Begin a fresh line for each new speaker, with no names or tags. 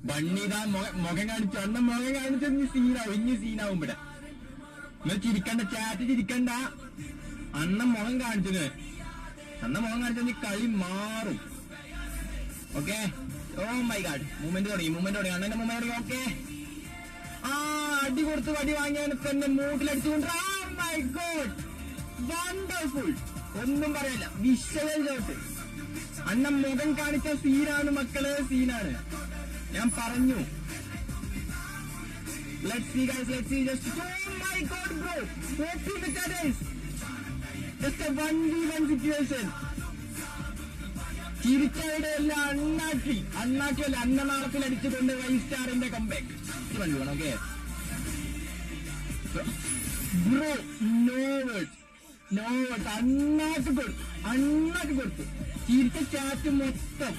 ബണ്ണിതാ മുഖം കാണിച്ചു, അണ്ണൻ മുഖം കാണിച്ചു. ഇനി സീനാവും ഇവിടെ. നിങ്ങൾ ചിരിക്കണ്ട, ചാറ്റ് ചിരിക്കണ്ട. അണ്ണൻ മുഖം കാണിച്ചത്, അണ്ണൻ മുഖം കാണിച്ചു കളി മാറും. Okay. Oh my God, movement തുടങ്ങി. അണ്ണന്റെ മൂവ്മെന്റ് തുടങ്ങി. ഓക്കെ. അടി കൊടുത്ത് വടി വാങ്ങിയാണ് തന്നെ മൂട്ടിലടിച്ചുകൊണ്ട്. My God, wonderful. ഒന്നും പറയല്ല, വിഷയം ചോട്ട്. അണ്ണൻ മുഖം കാണിച്ച സീനാണ് മക്കള്, സീനാണ്. ഞാൻ പറഞ്ഞു. Let's see guys, just oh my god bro, OP with that is just a 1v1 situation. ചിരിച്ചവിടെ എല്ലാം അണ്ണാക്കിയല്ല അന്നനാളത്തിൽ അടിച്ചുകൊണ്ട് 5 സ്റ്റാറിന്റെ comeback. Okay bro, no words. അണ്ണാക്ക് കൊടുത്തു. ചിരിച്ച ചാറ്റ് മൊത്തം